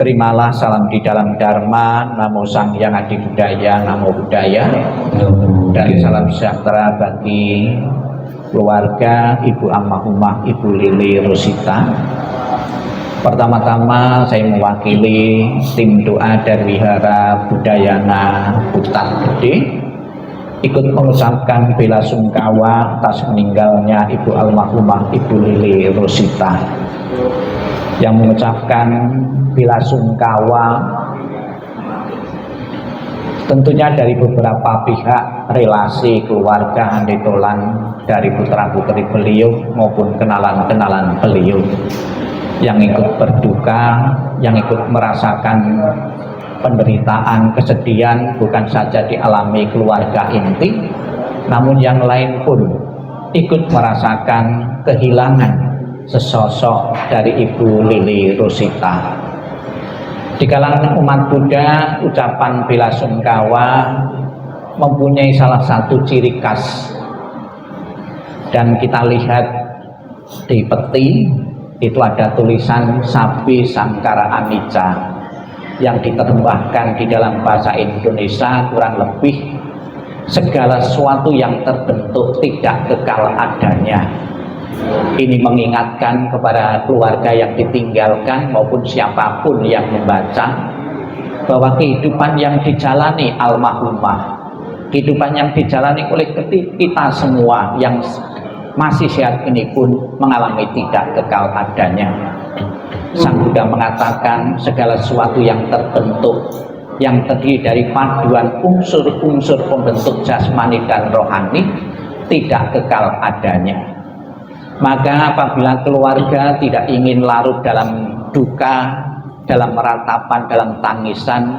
Terimalah salam di dalam Dharma, Namo Sang Hyang Adi Budaya, Namo Buddhaya, dan salam sejahtera bagi keluarga Ibu Almarhumah Ibu Lili Rosita. Pertama-tama saya mewakili tim doa dari Wihara Budayana Butat Gede ikut mengucapkan bela sungkawa atas meninggalnya Ibu Almarhumah Ibu Lili Rosita, yang mengucapkan bela sungkawa tentunya dari beberapa pihak, relasi, keluarga, handetolan dari putra-putri beliau maupun kenalan-kenalan beliau yang ikut berduka, yang ikut merasakan penderitaan, kesedihan bukan saja dialami keluarga inti, namun yang lain pun ikut merasakan kehilangan sesosok dari Ibu Lili Rosita. Di kalangan umat Buddha, ucapan bela sungkawa mempunyai salah satu ciri khas, dan kita lihat di peti itu ada tulisan Sabi Sangkara Anicca yang diterjemahkan di dalam bahasa Indonesia kurang lebih segala sesuatu yang terbentuk tidak kekal adanya. Ini mengingatkan kepada keluarga yang ditinggalkan maupun siapapun yang membaca bahwa kehidupan yang dijalani almarhumah, kehidupan yang dijalani oleh kita semua yang masih sehat ini pun mengalami tidak kekal adanya. Sang Buddha mengatakan segala sesuatu yang terbentuk, yang terdiri dari paduan unsur-unsur pembentuk jasmani dan rohani tidak kekal adanya. Maka apabila keluarga tidak ingin larut dalam duka, dalam meratapan, dalam tangisan,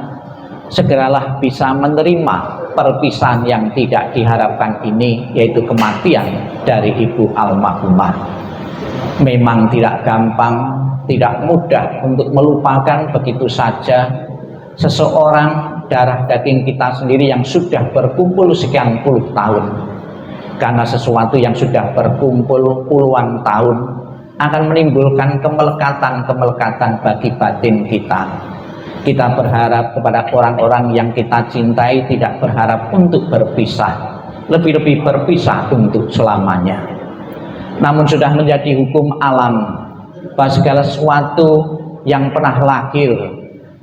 segeralah bisa menerima perpisahan yang tidak diharapkan ini, yaitu kematian dari Ibu Almarhumah. Memang tidak gampang, tidak mudah untuk melupakan begitu saja seseorang darah daging kita sendiri yang sudah berkumpul sekian puluh tahun. Karena sesuatu yang sudah berkumpul puluhan tahun akan menimbulkan kemelekatan bagi batin kita. Kita berharap kepada orang-orang yang kita cintai, tidak berharap untuk berpisah, lebih-lebih berpisah untuk selamanya. Namun sudah menjadi hukum alam bahwa segala sesuatu yang pernah lahir,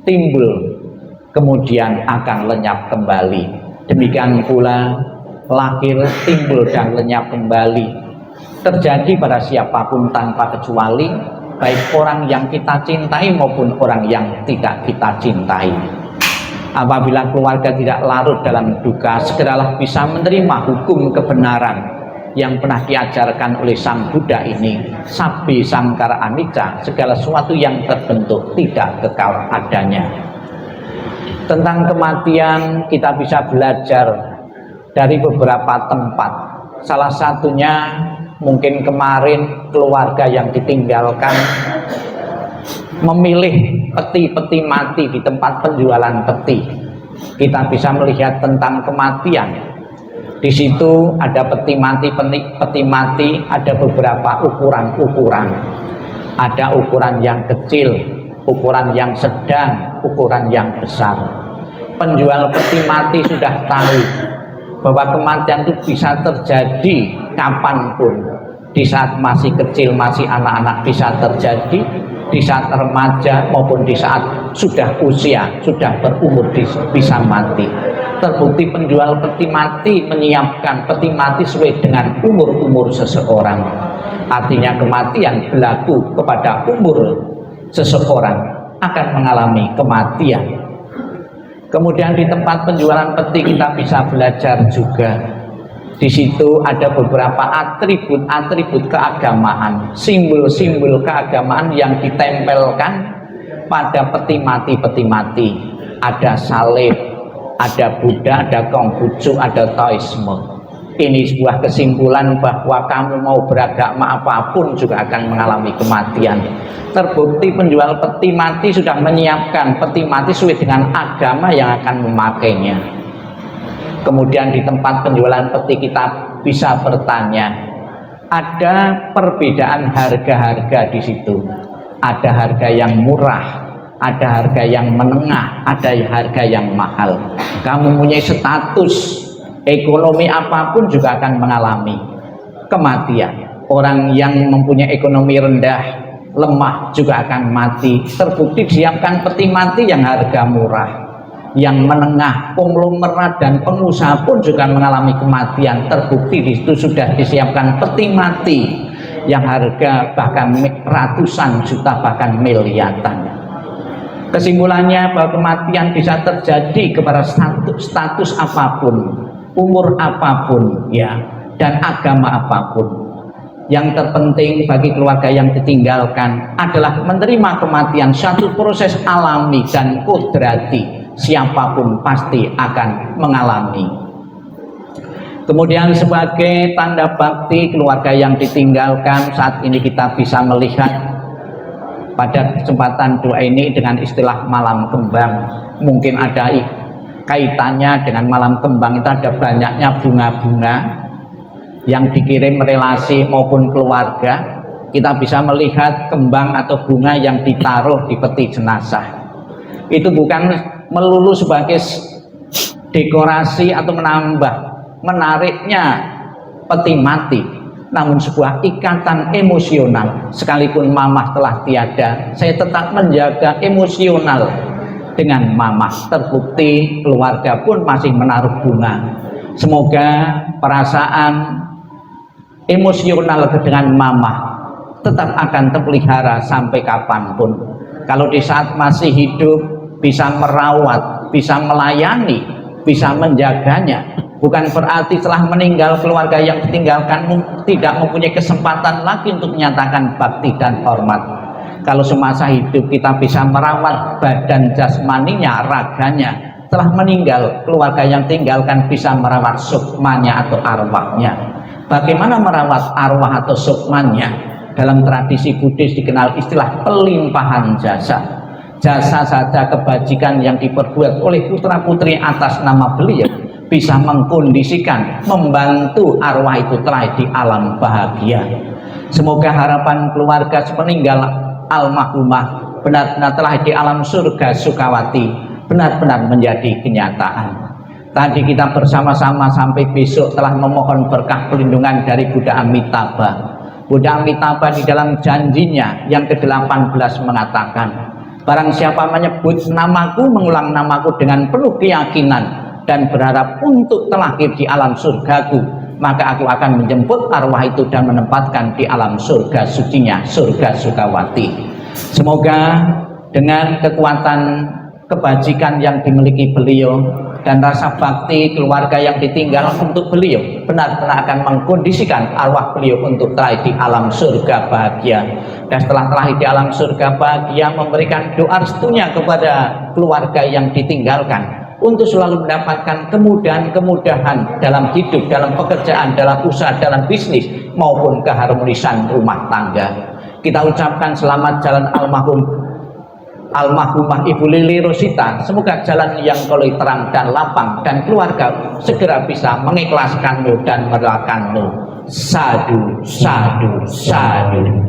timbul, kemudian akan lenyap kembali. Demikian pula lahir, timbul, dan lenyap kembali terjadi pada siapapun tanpa kecuali, baik orang yang kita cintai maupun orang yang tidak kita cintai. Apabila keluarga tidak larut dalam duka, segeralah bisa menerima hukum kebenaran yang pernah diajarkan oleh Sang Buddha ini, Sabi Sangkara Anicca, segala sesuatu yang terbentuk tidak kekal adanya. Tentang kematian kita bisa belajar dari beberapa tempat. Salah satunya mungkin kemarin keluarga yang ditinggalkan memilih peti-peti mati di tempat penjualan peti. Kita bisa melihat tentang kematian. Di situ ada peti mati ada beberapa ukuran-ukuran. Ada ukuran yang kecil, ukuran yang sedang, ukuran yang besar. Penjual peti mati sudah tahu bahwa kematian itu bisa terjadi kapanpun, di saat masih kecil, masih anak-anak bisa terjadi, di saat remaja maupun di saat sudah usia, sudah berumur bisa mati. Terbukti penjual peti mati menyiapkan peti mati sesuai dengan umur seseorang. Artinya kematian berlaku kepada umur seseorang, akan mengalami kematian. Kemudian di tempat penjualan peti kita bisa belajar juga. Di situ ada beberapa atribut-atribut keagamaan, simbol-simbol keagamaan yang ditempelkan pada peti mati. Ada salib, ada Buddha, ada Konghucu, ada Taoisme. Ini sebuah kesimpulan bahwa kamu mau beragama apapun juga akan mengalami kematian. Terbukti penjual peti mati sudah menyiapkan peti mati sesuai dengan agama yang akan memakainya. Kemudian di tempat penjualan peti kita bisa bertanya, ada perbedaan harga-harga di situ. Ada harga yang murah, ada harga yang menengah, ada harga yang mahal. Kamu mempunyai status ekonomi apapun juga akan mengalami kematian. Orang yang mempunyai ekonomi rendah, lemah juga akan mati. Terbukti siapkan peti mati yang harga murah, yang menengah, konglomerat dan pengusaha pun juga mengalami kematian. Terbukti di situ sudah disiapkan peti mati yang harga bahkan ratusan juta, bahkan miliaran. Kesimpulannya bahwa kematian bisa terjadi kepada status apapun, umur apapun, ya, dan agama apapun. Yang terpenting bagi keluarga yang ditinggalkan adalah menerima kematian, satu proses alami dan kudrati. Siapapun pasti akan mengalami. Kemudian sebagai tanda bakti keluarga yang ditinggalkan, saat ini kita bisa melihat pada kesempatan doa ini dengan istilah malam kembang. Mungkin ada kaitannya dengan malam kembang, itu ada banyaknya bunga-bunga yang dikirim relasi maupun keluarga. Kita bisa melihat kembang atau bunga yang ditaruh di peti jenazah. Itu bukan melulu sebagai dekorasi atau menambah menariknya peti mati, namun sebuah ikatan emosional. Sekalipun mamah telah tiada, saya tetap menjaga emosional dengan mamah. Terbukti keluarga pun masih menaruh bunga. Semoga perasaan emosional dengan mamah tetap akan terpelihara sampai kapanpun. Kalau di saat masih hidup bisa merawat, bisa melayani, bisa menjaganya, bukan berarti setelah meninggal keluarga yang ditinggalkan tidak mempunyai kesempatan lagi untuk menyatakan bakti dan hormat. Kalau semasa hidup kita bisa merawat badan jasmaninya, raganya, setelah meninggal keluarga yang tinggalkan bisa merawat sukmanya atau arwahnya. Bagaimana merawat arwah atau sukmanya? Dalam tradisi Buddhis dikenal istilah pelimpahan jasa. Jasa saja kebajikan yang diperbuat oleh putra-putri atas nama beliau bisa mengkondisikan, membantu arwah itu telah di alam bahagia. Semoga harapan keluarga sepeninggal almarhumah benar-benar telah di alam surga Sukawati benar-benar menjadi kenyataan. Tadi kita bersama-sama sampai besok telah memohon berkah perlindungan dari Buddha Amitabha. Buddha Amitabha di dalam janjinya yang ke-18 mengatakan, barang siapa menyebut namaku, mengulang namaku dengan penuh keyakinan dan berharap untuk terlahir di alam surgaku, maka aku akan menjemput arwah itu dan menempatkan di alam surga sucinya, surga Sukawati. Semoga dengan kekuatan kebajikan yang dimiliki beliau dan rasa bakti keluarga yang ditinggal untuk beliau benar-benar akan mengkondisikan arwah beliau untuk terlahir di alam surga bahagia. Dan setelah terlahir di alam surga bahagia, memberikan doa restunya kepada keluarga yang ditinggalkan untuk selalu mendapatkan kemudahan-kemudahan dalam hidup, dalam pekerjaan, dalam usaha, dalam bisnis maupun keharmonisan rumah tangga. Kita ucapkan selamat jalan almarhumah Ibu Lili Rosita. Semoga jalan yang koloi terang dan lapang dan keluarga segera bisa mengikhlaskanmu dan merelakanmu. Sadu, sadu, sadu.